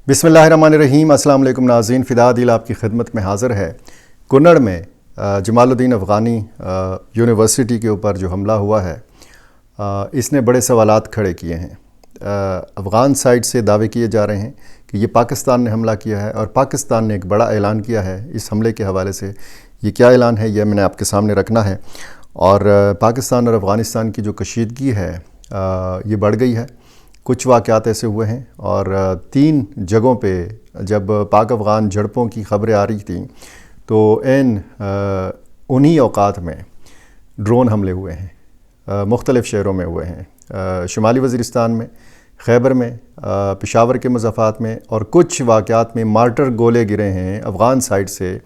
بسم اللہ الرحمن الرحیم۔ السلام علیکم ناظرین، فدا دل آپ کی خدمت میں حاضر ہے۔ کنڑ میں جمال الدین افغانی یونیورسٹی کے اوپر جو حملہ ہوا ہے اس نے بڑے سوالات کھڑے کیے ہیں۔ افغان سائڈ سے دعوے کیے جا رہے ہیں کہ یہ پاکستان نے حملہ کیا ہے، اور پاکستان نے ایک بڑا اعلان کیا ہے اس حملے کے حوالے سے۔ یہ کیا اعلان ہے یہ میں نے آپ کے سامنے رکھنا ہے، اور پاکستان اور افغانستان کی جو کشیدگی ہے یہ بڑھ گئی ہے۔ کچھ واقعات ایسے ہوئے ہیں، اور 3 جگہوں پہ جب پاک افغان جھڑپوں کی خبریں آ رہی تھیں تو انہی اوقات میں ڈرون حملے ہوئے ہیں، مختلف شہروں میں ہوئے ہیں، شمالی وزیرستان میں، خیبر میں، پشاور کے مضافات میں، اور کچھ واقعات میں مارٹر گولے گرے ہیں افغان سائڈ سے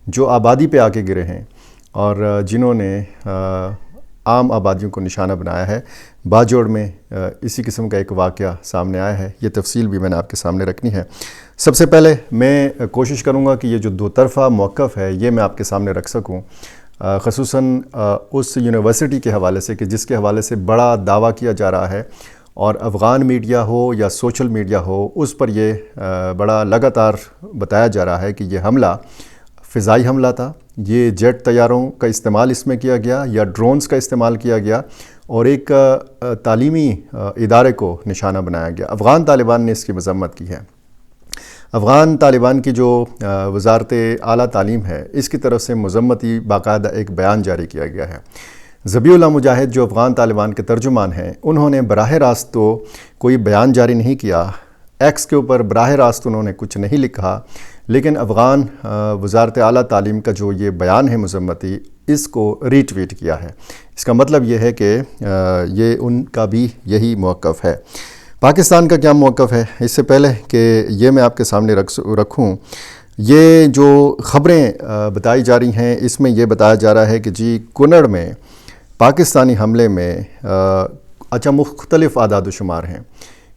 جو آبادی پہ آ کے گرے ہیں، اور جنہوں نے عام آبادیوں کو نشانہ بنایا ہے۔ باجوڑ میں اسی قسم کا ایک واقعہ سامنے آیا ہے، یہ تفصیل بھی میں نے آپ کے سامنے رکھنی ہے۔ سب سے پہلے میں کوشش کروں گا کہ یہ جو 2 طرفہ موقف ہے یہ میں آپ کے سامنے رکھ سکوں، خصوصاً اس یونیورسٹی کے حوالے سے کہ جس کے حوالے سے بڑا دعویٰ کیا جا رہا ہے، اور افغان میڈیا ہو یا سوشل میڈیا ہو اس پر یہ بڑا لگاتار بتایا جا رہا ہے کہ یہ حملہ فضائی حملہ تھا، یہ جیٹ طیاروں کا استعمال اس میں کیا گیا یا ڈرونز کا استعمال کیا گیا، اور ایک تعلیمی ادارے کو نشانہ بنایا گیا۔ افغان طالبان نے اس کی مذمت کی ہے۔ افغان طالبان کی جو وزارت اعلیٰ تعلیم ہے اس کی طرف سے مذمتی باقاعدہ ایک بیان جاری کیا گیا ہے۔ ذبیح اللہ مجاہد جو افغان طالبان کے ترجمان ہیں، انہوں نے براہ راست تو کوئی بیان جاری نہیں کیا، ایکس کے اوپر براہ راست انہوں نے کچھ نہیں لکھا، لیکن افغان وزارت اعلیٰ تعلیم کا جو یہ بیان ہے مذمتی، اس کو ری ٹویٹ کیا ہے۔ اس کا مطلب یہ ہے کہ یہ ان کا بھی یہی موقف ہے۔ پاکستان کا کیا موقف ہے؟ اس سے پہلے کہ یہ میں آپ کے سامنے رکھوں، یہ جو خبریں بتائی جا رہی ہیں اس میں یہ بتایا جا رہا ہے کہ جی کنڑ میں پاکستانی حملے میں مختلف اعداد و شمار ہیں،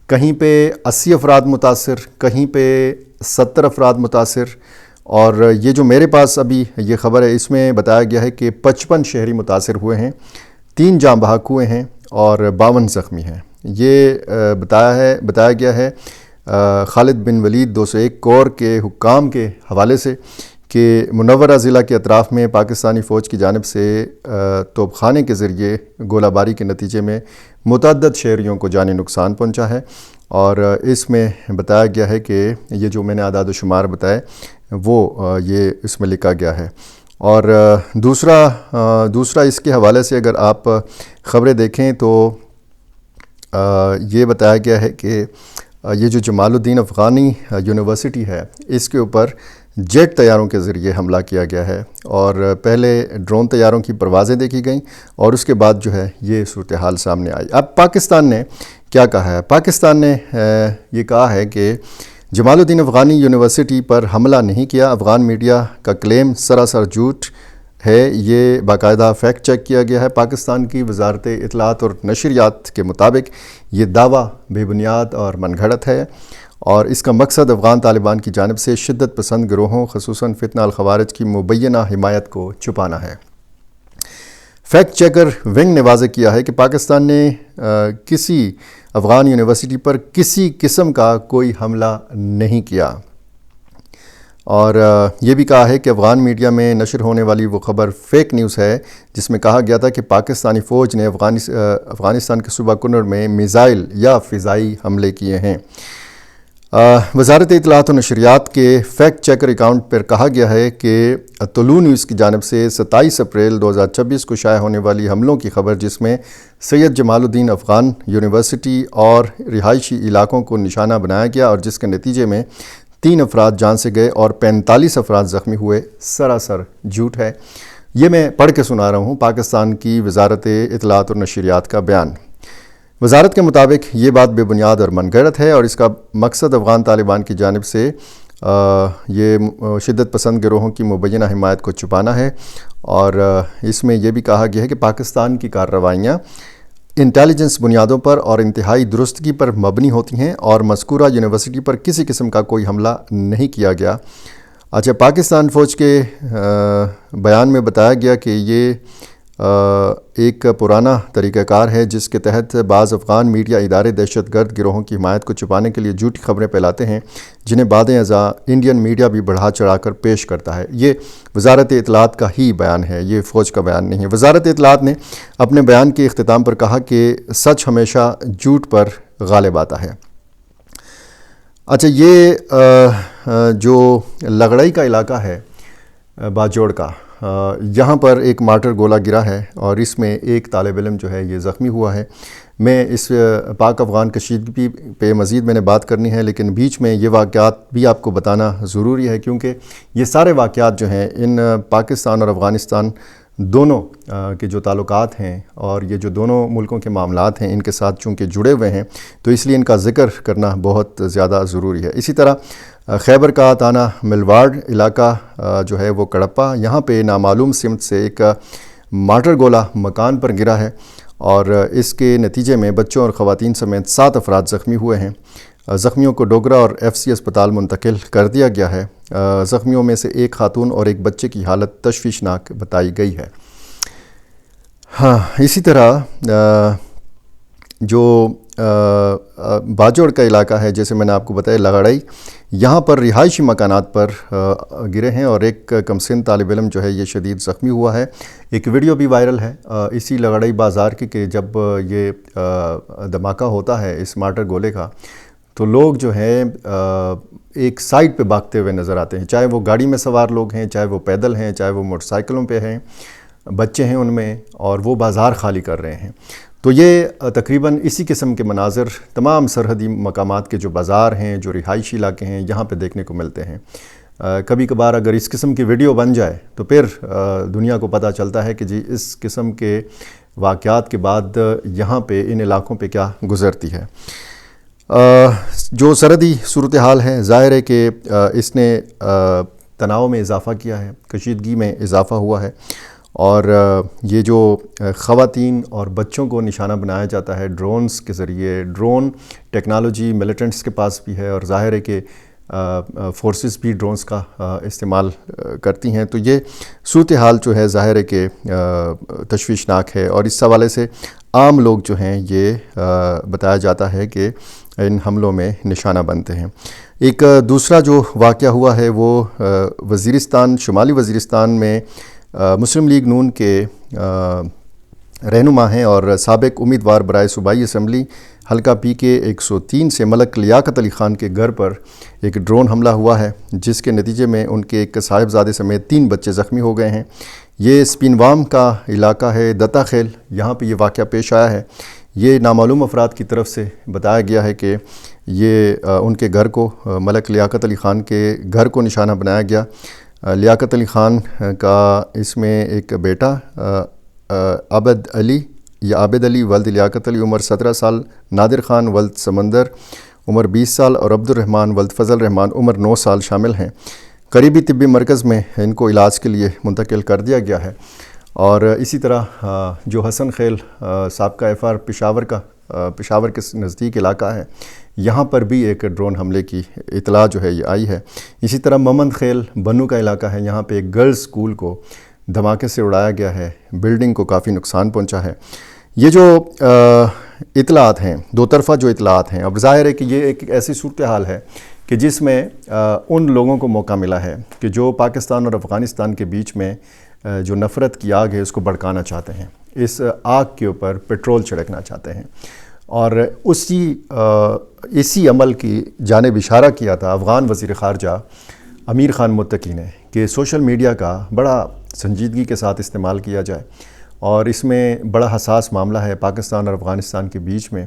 کہیں پہ 80 افراد متاثر، کہیں پہ 70 افراد متاثر، اور یہ جو میرے پاس ابھی یہ خبر ہے اس میں بتایا گیا ہے کہ 55 شہری متاثر ہوئے ہیں، 3 جاں بحق ہوئے ہیں اور 52 زخمی ہیں۔ یہ بتایا گیا ہے خالد بن ولید 201 کور کے حکام کے حوالے سے کہ منورہ ضلع کے اطراف میں پاکستانی فوج کی جانب سے توپ خانے کے ذریعے گولہ باری کے نتیجے میں متعدد شہریوں کو جانی نقصان پہنچا ہے، اور اس میں بتایا گیا ہے کہ یہ جو میں نے اعداد و شمار بتائے وہ یہ اس میں لکھا گیا ہے۔ اور دوسرا اس کے حوالے سے اگر آپ خبریں دیکھیں تو یہ بتایا گیا ہے کہ یہ جو جمال الدین افغانی یونیورسٹی ہے اس کے اوپر جیٹ طیاروں کے ذریعے حملہ کیا گیا ہے، اور پہلے ڈرون طیاروں کی پروازیں دیکھی گئیں، اور اس کے بعد جو ہے یہ صورتحال سامنے آئی۔ اب پاکستان نے کیا کہا ہے؟ پاکستان نے یہ کہا ہے کہ جمال الدین افغانی یونیورسٹی پر حملہ نہیں کیا، افغان میڈیا کا کلیم سراسر جھوٹ ہے، یہ باقاعدہ فیکٹ چیک کیا گیا ہے۔ پاکستان کی وزارت اطلاعات اور نشریات کے مطابق یہ دعویٰ بے بنیاد اور من گھڑت ہے، اور اس کا مقصد افغان طالبان کی جانب سے شدت پسند گروہوں خصوصاً فتنہ الخوارج کی مبینہ حمایت کو چھپانا ہے۔ فیکٹ چیکر ونگ نے واضح کیا ہے کہ پاکستان نے کسی افغان یونیورسٹی پر کسی قسم کا کوئی حملہ نہیں کیا، اور یہ بھی کہا ہے کہ افغان میڈیا میں نشر ہونے والی وہ خبر فیک نیوز ہے جس میں کہا گیا تھا کہ پاکستانی فوج نے افغانستان کے صوبہ کنڑ میں میزائل یا فضائی حملے کیے ہیں۔ وزارت اطلاعات و نشریات کے فیکٹ چیکر اکاؤنٹ پر کہا گیا ہے کہ طلوع نیوز کی جانب سے 27 اپریل 2026 کو شائع ہونے والی حملوں کی خبر، جس میں سید جمال الدین افغان یونیورسٹی اور رہائشی علاقوں کو نشانہ بنایا گیا، اور جس کے نتیجے میں 3 افراد جان سے گئے اور 45 افراد زخمی ہوئے، سراسر جھوٹ ہے۔ یہ میں پڑھ کے سنا رہا ہوں پاکستان کی وزارت اطلاعات اور نشریات کا بیان۔ وزارت کے مطابق یہ بات بے بنیاد اور من گھڑت ہے، اور اس کا مقصد افغان طالبان کی جانب سے یہ شدت پسند گروہوں کی مبینہ حمایت کو چھپانا ہے، اور اس میں یہ بھی کہا گیا ہے کہ پاکستان کی کارروائیاں انٹیلیجنس بنیادوں پر اور انتہائی درستگی پر مبنی ہوتی ہیں، اور مذکورہ یونیورسٹی پر کسی قسم کا کوئی حملہ نہیں کیا گیا۔ پاکستان فوج کے بیان میں بتایا گیا کہ یہ ایک پرانا طریقہ کار ہے جس کے تحت بعض افغان میڈیا ادارے دہشت گرد گروہوں کی حمایت کو چھپانے کے لیے جھوٹی خبریں پھیلاتے ہیں، جنہیں بعد ازاں انڈین میڈیا بھی بڑھا چڑھا کر پیش کرتا ہے۔ یہ وزارت اطلاعات کا ہی بیان ہے، یہ فوج کا بیان نہیں ہے۔ وزارت اطلاعات نے اپنے بیان کے اختتام پر کہا کہ سچ ہمیشہ جھوٹ پر غالب آتا ہے۔ اچھا، یہ جو لگڑئی کا علاقہ ہے باجوڑ کا، یہاں پر ایک مارٹر گولہ گرا ہے اور اس میں ایک طالب علم جو ہے یہ زخمی ہوا ہے۔ میں اس پاک افغان کشیدگی پہ مزید میں نے بات کرنی ہے، لیکن بیچ میں یہ واقعات بھی آپ کو بتانا ضروری ہے، کیونکہ یہ سارے واقعات جو ہیں ان پاکستان اور افغانستان دونوں کے جو تعلقات ہیں اور یہ جو دونوں ملکوں کے معاملات ہیں ان کے ساتھ چونکہ جڑے ہوئے ہیں، تو اس لیے ان کا ذکر کرنا بہت زیادہ ضروری ہے۔ اسی طرح خیبر کا تانہ ملواڑ علاقہ جو ہے وہ کڑپا، یہاں پہ نامعلوم سمت سے ایک مارٹر گولہ مکان پر گرا ہے اور اس کے نتیجے میں بچوں اور خواتین سمیت 7 افراد زخمی ہوئے ہیں۔ زخمیوں کو ڈوگرہ اور ایف سی اسپتال منتقل کر دیا گیا ہے۔ زخمیوں میں سے ایک خاتون اور ایک بچے کی حالت تشویشناک بتائی گئی ہے۔ ہاں، اسی طرح جو باجوڑ کا علاقہ ہے، جیسے میں نے آپ کو بتایا لگڑئی، یہاں پر رہائشی مکانات پر گرے ہیں اور ایک کمسن طالب علم جو ہے یہ شدید زخمی ہوا ہے۔ ایک ویڈیو بھی وائرل ہے اسی لگڑئی بازار کی کہ جب یہ دھماکہ ہوتا ہے اس مارٹر گولے کا، تو لوگ جو ہیں ایک سائڈ پہ بھاگتے ہوئے نظر آتے ہیں، چاہے وہ گاڑی میں سوار لوگ ہیں، چاہے وہ پیدل ہیں، چاہے وہ موٹر سائیکلوں پہ ہیں، بچے ہیں ان میں، اور وہ بازار خالی کر رہے ہیں۔ تو یہ تقریباً اسی قسم کے مناظر تمام سرحدی مقامات کے جو بازار ہیں، جو رہائشی علاقے ہیں، یہاں پہ دیکھنے کو ملتے ہیں۔ کبھی کبھار اگر اس قسم کی ویڈیو بن جائے تو پھر دنیا کو پتہ چلتا ہے کہ جی اس قسم کے واقعات کے بعد یہاں پہ ان علاقوں پہ کیا گزرتی ہے۔ جو سرحدی صورتحال ہے، ظاہر ہے کہ اس نے تناؤ میں اضافہ کیا ہے، کشیدگی میں اضافہ ہوا ہے، اور یہ جو خواتین اور بچوں کو نشانہ بنایا جاتا ہے ڈرونز کے ذریعے، ڈرون ٹیکنالوجی ملیٹنٹس کے پاس بھی ہے اور ظاہر ہے کہ فورسز بھی ڈرونز کا استعمال کرتی ہیں، تو یہ صورتحال جو ہے ظاہر ہے کہ تشویشناک ہے، اور اس حوالے سے عام لوگ جو ہیں یہ بتایا جاتا ہے کہ ان حملوں میں نشانہ بنتے ہیں۔ ایک دوسرا جو واقعہ ہوا ہے وہ وزیرستان، شمالی وزیرستان میں مسلم لیگ نون کے رہنما ہیں اور سابق امیدوار برائے صوبائی اسمبلی حلقہ پی کے 103 سے ملک لیاقت علی خان کے گھر پر ایک ڈرون حملہ ہوا ہے، جس کے نتیجے میں ان کے ایک صاحبزادے سمیت 3 بچے زخمی ہو گئے ہیں۔ یہ سپینوام کا علاقہ ہے، دتا خیل، یہاں پہ یہ واقعہ پیش آیا ہے۔ یہ نامعلوم افراد کی طرف سے بتایا گیا ہے کہ یہ ان کے گھر کو، ملک لیاقت علی خان کے گھر کو نشانہ بنایا گیا۔ لیاقت علی خان کا اس میں ایک بیٹا عابد علی ولد لیاقت علی عمر 17 سال، نادر خان ولد سمندر عمر 20 سال اور عبد الرحمن ولد فضل رحمان عمر 9 سال شامل ہیں۔ قریبی طبی مرکز میں ان کو علاج کے لیے منتقل کر دیا گیا ہے۔ اور اسی طرح جو حسن خیل سابقہ FR پشاور کے نزدیک علاقہ ہے، یہاں پر بھی ایک ڈرون حملے کی اطلاع جو ہے یہ آئی ہے۔ اسی طرح ممند خیل بنو کا علاقہ ہے، یہاں پہ ایک گرلز اسکول کو دھماکے سے اڑایا گیا ہے، بلڈنگ کو کافی نقصان پہنچا ہے۔ یہ جو اطلاعات ہیں، دو طرفہ جو اطلاعات ہیں، اب ظاہر ہے کہ یہ ایک ایسی صورتحال ہے کہ جس میں ان لوگوں کو موقع ملا ہے کہ جو پاکستان اور افغانستان کے بیچ میں جو نفرت کی آگ ہے اس کو بھڑکانا چاہتے ہیں، اس آگ کے اوپر پیٹرول چھڑکنا چاہتے ہیں، اور اسی عمل کی جانب اشارہ کیا تھا افغان وزیر خارجہ امیر خان متقی نے کہ سوشل میڈیا کا بڑا سنجیدگی کے ساتھ استعمال کیا جائے، اور اس میں بڑا حساس معاملہ ہے پاکستان اور افغانستان کے بیچ میں۔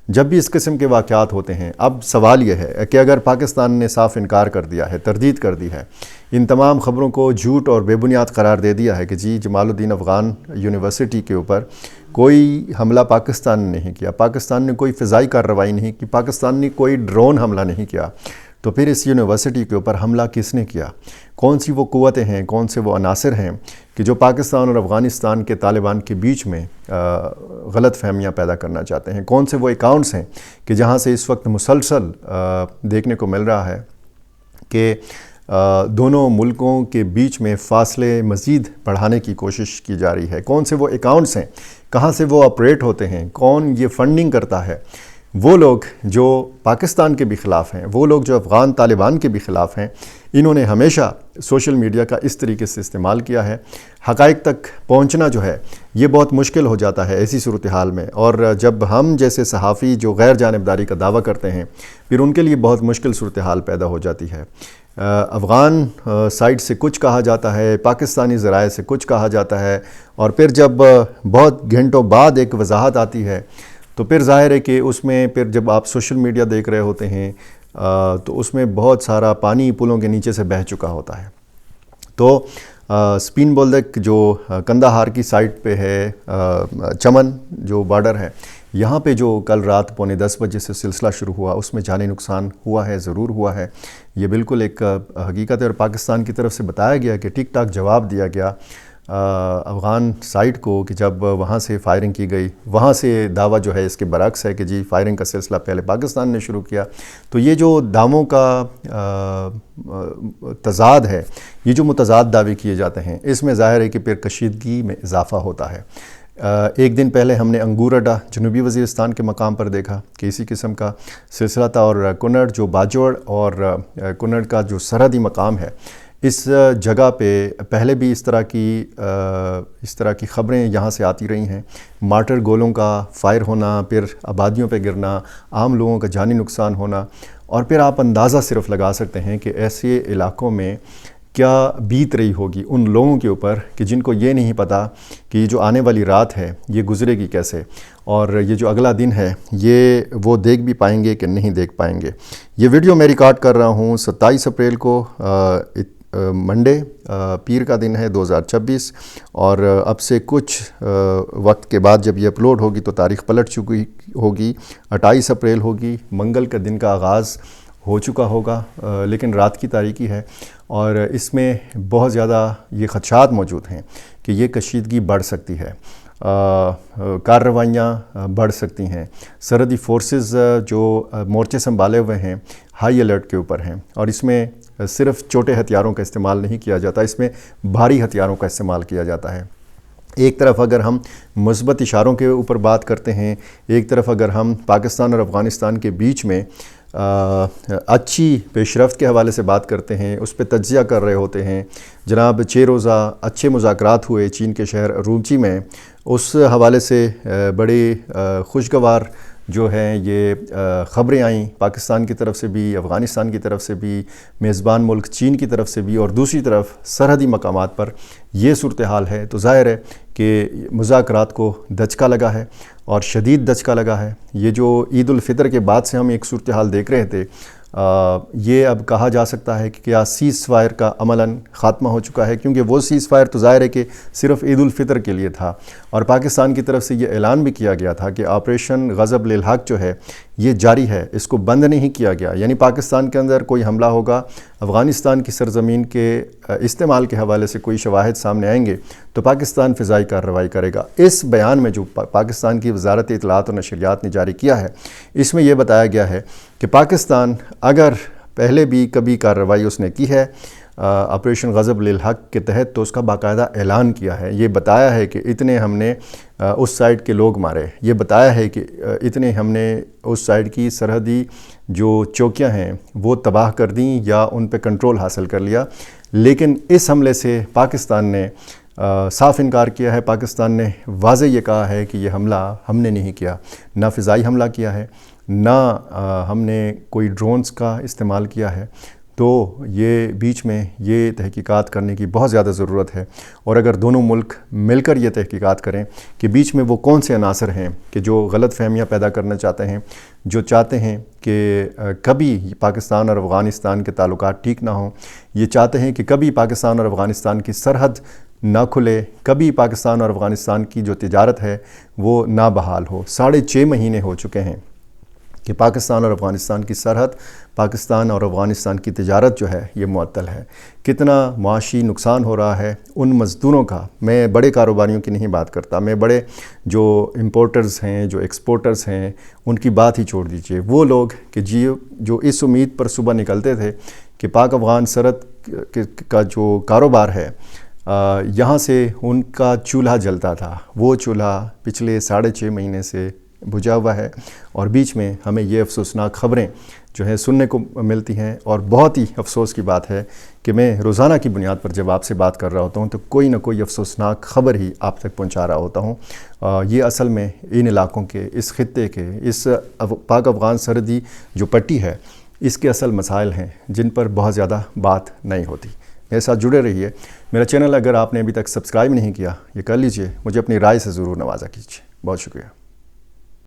جب بھی اس قسم کے واقعات ہوتے ہیں، اب سوال یہ ہے کہ اگر پاکستان نے صاف انکار کر دیا ہے، تردید کر دی ہے، ان تمام خبروں کو جھوٹ اور بے بنیاد قرار دے دیا ہے کہ جی جمال الدین افغان یونیورسٹی کے اوپر کوئی حملہ پاکستان نے نہیں کیا، پاکستان نے کوئی فضائی کارروائی نہیں کی، پاکستان نے کوئی ڈرون حملہ نہیں کیا، تو پھر اس یونیورسٹی کے اوپر حملہ کس نے کیا؟ کون سی وہ قوتیں ہیں، کون سے وہ عناصر ہیں کہ جو پاکستان اور افغانستان کے طالبان کے بیچ میں غلط فہمیاں پیدا کرنا چاہتے ہیں؟ کون سے وہ اکاؤنٹس ہیں کہ جہاں سے اس وقت مسلسل دیکھنے کو مل رہا ہے کہ دونوں ملکوں کے بیچ میں فاصلے مزید بڑھانے کی کوشش کی جا رہی ہے۔ کون سے وہ اکاؤنٹس ہیں، کہاں سے وہ آپریٹ ہوتے ہیں، کون یہ فنڈنگ کرتا ہے، وہ لوگ جو پاکستان کے بھی خلاف ہیں، وہ لوگ جو افغان طالبان کے بھی خلاف ہیں، انہوں نے ہمیشہ سوشل میڈیا کا اس طریقے سے استعمال کیا ہے۔ حقائق تک پہنچنا جو ہے یہ بہت مشکل ہو جاتا ہے ایسی صورتحال میں، اور جب ہم جیسے صحافی جو غیر جانبداری کا دعویٰ کرتے ہیں پھر ان کے لیے بہت مشکل صورتحال پیدا ہو جاتی ہے۔ افغان سائٹ سے کچھ کہا جاتا ہے، پاکستانی ذرائع سے کچھ کہا جاتا ہے، اور پھر جب بہت گھنٹوں بعد ایک وضاحت آتی ہے تو پھر ظاہر ہے کہ اس میں پھر جب آپ سوشل میڈیا دیکھ رہے ہوتے ہیں تو اس میں بہت سارا پانی پلوں کے نیچے سے بہہ چکا ہوتا ہے۔ تو سپین بولدک جو کندہار کی سائٹ پہ ہے، چمن جو بارڈر ہے، یہاں پہ جو کل رات 9:45 بجے سے سلسلہ شروع ہوا، اس میں جانی نقصان ہوا ہے، ضرور ہوا ہے، یہ بالکل ایک حقیقت ہے، اور پاکستان کی طرف سے بتایا گیا کہ ٹھیک ٹھاک جواب دیا گیا افغان سائٹ کو کہ جب وہاں سے فائرنگ کی گئی، وہاں سے دعویٰ جو ہے اس کے برعکس ہے کہ جی فائرنگ کا سلسلہ پہلے پاکستان نے شروع کیا۔ تو یہ جو دعووں کا تضاد ہے، یہ جو متضاد دعوے کیے جاتے ہیں، اس میں ظاہر ہے کہ پھر کشیدگی میں اضافہ ہوتا ہے۔ ایک دن پہلے ہم نے انگور اڈا جنوبی وزیرستان کے مقام پر دیکھا کہ اسی قسم کا سلسلہ تھا، اور کنڑ جو باجوڑ اور کنڑ کا جو سرحدی مقام ہے، اس جگہ پہ پہلے بھی اس طرح کی خبریں یہاں سے آتی رہی ہیں، مارٹر گولوں کا فائر ہونا، پھر آبادیوں پہ گرنا، عام لوگوں کا جانی نقصان ہونا، اور پھر آپ اندازہ صرف لگا سکتے ہیں کہ ایسے علاقوں میں کیا بیت رہی ہوگی ان لوگوں کے اوپر کہ جن کو یہ نہیں پتہ کہ یہ جو آنے والی رات ہے یہ گزرے گی کیسے، اور یہ جو اگلا دن ہے یہ وہ دیکھ بھی پائیں گے کہ نہیں دیکھ پائیں گے۔ یہ ویڈیو میں ریکارڈ کر رہا ہوں 27 اپریل کو، منڈے، پیر کا دن ہے 2026، اور اب سے کچھ وقت کے بعد جب یہ اپلوڈ ہوگی تو تاریخ پلٹ چکی ہوگی، 28 اپریل ہوگی، منگل کا دن کا آغاز ہو چکا ہوگا، لیکن رات کی تاریکی ہے، اور اس میں بہت زیادہ یہ خدشات موجود ہیں کہ یہ کشیدگی بڑھ سکتی ہے، کارروائیاں بڑھ سکتی ہیں، سرحدی فورسز جو مورچے سنبھالے ہوئے ہیں ہائی الرٹ کے اوپر ہیں، اور اس میں صرف چھوٹے ہتھیاروں کا استعمال نہیں کیا جاتا، اس میں بھاری ہتھیاروں کا استعمال کیا جاتا ہے۔ ایک طرف اگر ہم مثبت اشاروں کے اوپر بات کرتے ہیں، ایک طرف اگر ہم پاکستان اور افغانستان کے بیچ میں اچھی پیش رفت کے حوالے سے بات کرتے ہیں، اس پہ تجزیہ کر رہے ہوتے ہیں، جناب 6 روزہ اچھے مذاکرات ہوئے چین کے شہر رومچی میں، اس حوالے سے بڑی خوشگوار جو ہیں یہ خبریں آئیں پاکستان کی طرف سے بھی، افغانستان کی طرف سے بھی، میزبان ملک چین کی طرف سے بھی، اور دوسری طرف سرحدی مقامات پر یہ صورتحال ہے، تو ظاہر ہے کہ مذاکرات کو دھچکا لگا ہے، اور شدید دھچکا لگا ہے۔ یہ جو عید الفطر کے بعد سے ہم ایک صورتحال دیکھ رہے تھے، یہ اب کہا جا سکتا ہے کہ کیا سیز فائر کا عملاً خاتمہ ہو چکا ہے، کیونکہ وہ سیز فائر تو ظاہر ہے کہ صرف عید الفطر کے لیے تھا، اور پاکستان کی طرف سے یہ اعلان بھی کیا گیا تھا کہ آپریشن غضب للحق جو ہے یہ جاری ہے، اس کو بند نہیں کیا گیا، یعنی پاکستان کے اندر کوئی حملہ ہوگا، افغانستان کی سرزمین کے استعمال کے حوالے سے کوئی شواہد سامنے آئیں گے تو پاکستان فضائی کارروائی کرے گا۔ اس بیان میں جو پاکستان کی وزارت اطلاعات و نشریات نے جاری کیا ہے، اس میں یہ بتایا گیا ہے کہ پاکستان اگر پہلے بھی کبھی کارروائی اس نے کی ہے آپریشن غضب للحق کے تحت، تو اس کا باقاعدہ اعلان کیا ہے، یہ بتایا ہے کہ اتنے ہم نے اس سائڈ کے لوگ مارے، یہ بتایا ہے کہ اتنے ہم نے اس سائڈ کی سرحدی جو چوکیاں ہیں وہ تباہ کر دیں یا ان پہ کنٹرول حاصل کر لیا۔ لیکن اس حملے سے پاکستان نے صاف انکار کیا ہے، پاکستان نے واضح یہ کہا ہے کہ یہ حملہ ہم نے نہیں کیا، نہ فضائی حملہ کیا ہے، نہ ہم نے کوئی ڈرونز کا استعمال کیا ہے۔ تو یہ بیچ میں یہ تحقیقات کرنے کی بہت زیادہ ضرورت ہے، اور اگر دونوں ملک مل کر یہ تحقیقات کریں کہ بیچ میں وہ کون سے عناصر ہیں کہ جو غلط فہمیاں پیدا کرنا چاہتے ہیں، جو چاہتے ہیں کہ کبھی پاکستان اور افغانستان کے تعلقات ٹھیک نہ ہوں، یہ چاہتے ہیں کہ کبھی پاکستان اور افغانستان کی سرحد نہ کھلے، کبھی پاکستان اور افغانستان کی جو تجارت ہے وہ نہ بحال ہو۔ 6.5 مہینے ہو چکے ہیں کہ پاکستان اور افغانستان کی سرحد، پاکستان اور افغانستان کی تجارت جو ہے یہ معطل ہے۔ کتنا معاشی نقصان ہو رہا ہے ان مزدوروں کا۔ میں بڑے کاروباریوں کی نہیں بات کرتا، میں بڑے جو امپورٹرز ہیں، جو ایکسپورٹرز ہیں، ان کی بات ہی چھوڑ دیجئے۔ وہ لوگ کہ جو اس امید پر صبح نکلتے تھے کہ پاک افغان سرحد کا جو کاروبار ہے یہاں سے ان کا چولہا جلتا تھا، وہ چولہا پچھلے 6.5 مہینے سے بجھا ہوا ہے، اور بیچ میں ہمیں یہ افسوسناک خبریں جو ہیں سننے کو ملتی ہیں۔ اور بہت ہی افسوس کی بات ہے کہ میں روزانہ کی بنیاد پر جب آپ سے بات کر رہا ہوتا ہوں تو کوئی نہ کوئی افسوسناک خبر ہی آپ تک پہنچا رہا ہوتا ہوں۔ یہ اصل میں ان علاقوں کے، اس خطے کے، اس پاک افغان سرحدی جو پٹی ہے اس کے اصل مسائل ہیں جن پر بہت زیادہ بات نہیں ہوتی۔ میرے ساتھ جڑے رہیے۔ میرا چینل اگر آپ نے ابھی تک سبسکرائب نہیں کیا یہ کر لیجئے، مجھے اپنی رائے سے ضرور نوازا کیجیے۔ بہت شکریہ۔